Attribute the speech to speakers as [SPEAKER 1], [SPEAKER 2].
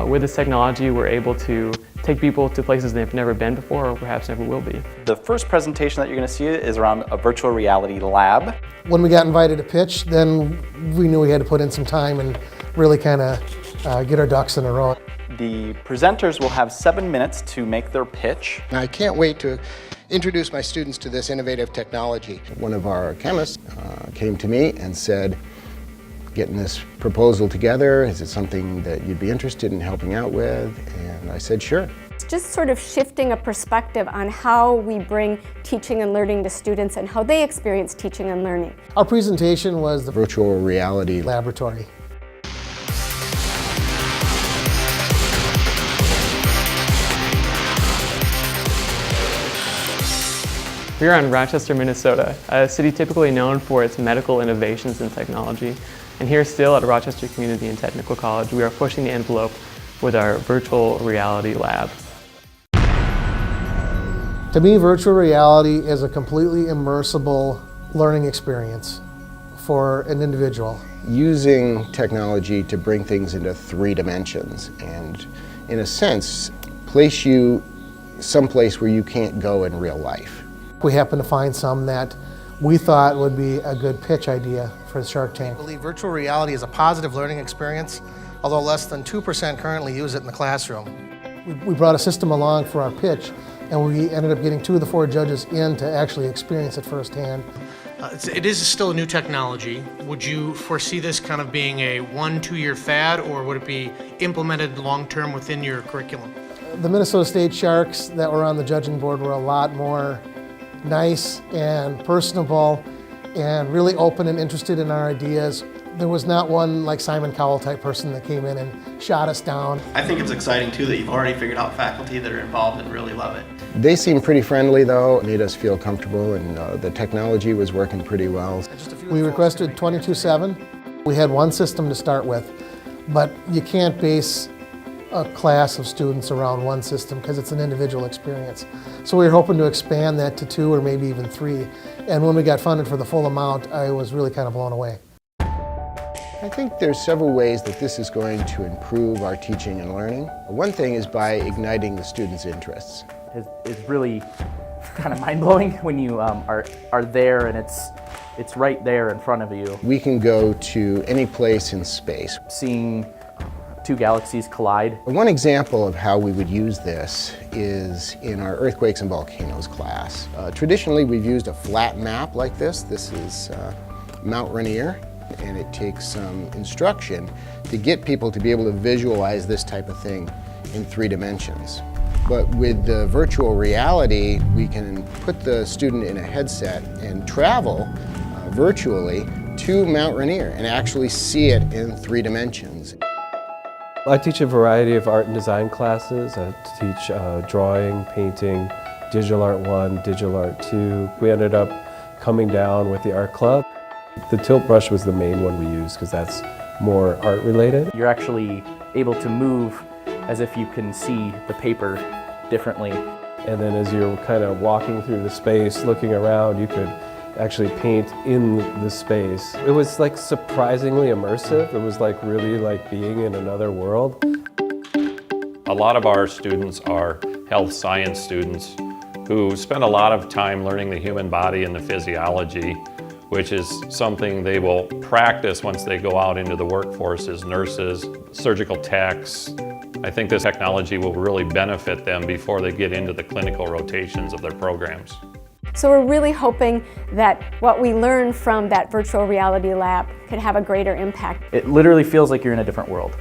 [SPEAKER 1] With this technology, we're able to take people to places they've never been before or perhaps never will be.
[SPEAKER 2] The first presentation that you're going to see is around a virtual reality lab.
[SPEAKER 3] When we got invited to pitch, then we knew we had to put in some time and really kind of get our ducks in a row.
[SPEAKER 2] The presenters will have 7 minutes to make their pitch.
[SPEAKER 4] I can't wait to introduce my students to this innovative technology.
[SPEAKER 5] One of our chemists came to me and said, getting this proposal together, is it something that you'd be interested in helping out with? And I said, sure.
[SPEAKER 6] It's just sort of shifting a perspective on how we bring teaching and learning to students and how they experience teaching and learning.
[SPEAKER 3] Our presentation was the
[SPEAKER 5] Virtual reality
[SPEAKER 3] laboratory.
[SPEAKER 1] We're in Rochester, Minnesota, a city typically known for its medical innovations and technology. And here still at Rochester Community and Technical College, we are pushing the envelope with our virtual reality lab.
[SPEAKER 3] To me, virtual reality is a completely immersible learning experience for an individual.
[SPEAKER 5] Using technology to bring things into 3 dimensions and, in a sense, place you someplace where you can't go in real life.
[SPEAKER 3] We happened to find some that we thought would be a good pitch idea for the Shark Tank. I believe virtual reality is a positive learning experience, although less than 2% currently use it in the classroom. We brought a system along for our pitch, and we ended up getting 2 of the 4 judges in to actually experience it firsthand.
[SPEAKER 7] It is still a new technology. Would you foresee this kind of being a 1-2 year fad, or would it be implemented long-term within your curriculum?
[SPEAKER 3] The Minnesota State Sharks that were on the judging board were a lot more nice and personable and really open and interested in our ideas. There was not one like Simon Cowell type person that came in and shot us down.
[SPEAKER 8] I think it's exciting too that you've already figured out faculty that are involved and really love it.
[SPEAKER 5] They seemed pretty friendly though, made us feel comfortable, and the technology was working pretty well.
[SPEAKER 3] We requested 22/7. We had one system to start with, but you can't base a class of students around one system because it's an individual experience. So we were hoping to expand that to 2 or maybe even 3. And when we got funded for the full amount, I was really kind of blown away.
[SPEAKER 5] I think there's several ways that this is going to improve our teaching and learning. One thing is by igniting the students' interests.
[SPEAKER 2] It's really kind of mind-blowing when you are there and it's right there in front of you.
[SPEAKER 5] We can go to any place in space.
[SPEAKER 2] Seeing 2 galaxies collide.
[SPEAKER 5] One example of how we would use this is in our earthquakes and volcanoes class. Traditionally, we've used a flat map like this. This is Mount Rainier, and it takes some instruction to get people to be able to visualize this type of thing in 3 dimensions. But with the virtual reality, we can put the student in a headset and travel virtually to Mount Rainier and actually see it in 3 dimensions.
[SPEAKER 9] I teach a variety of art and design classes. I teach drawing, painting, digital art 1, digital art 2. We ended up coming down with the art club. The tilt brush was the main one we used because that's more art related.
[SPEAKER 2] You're actually able to move as if you can see the paper differently.
[SPEAKER 9] And then as you're kind of walking through the space, looking around, you could actually paint in the space. It was like surprisingly immersive. It was like really like being in another world.
[SPEAKER 10] A lot of our students are health science students who spend a lot of time learning the human body and the physiology, which is something they will practice once they go out into the workforce as nurses, surgical techs. I think this technology will really benefit them before they get into the clinical rotations of their programs.
[SPEAKER 6] So we're really hoping that what we learn from that virtual reality lab could have a greater impact.
[SPEAKER 2] It literally feels like you're in a different world.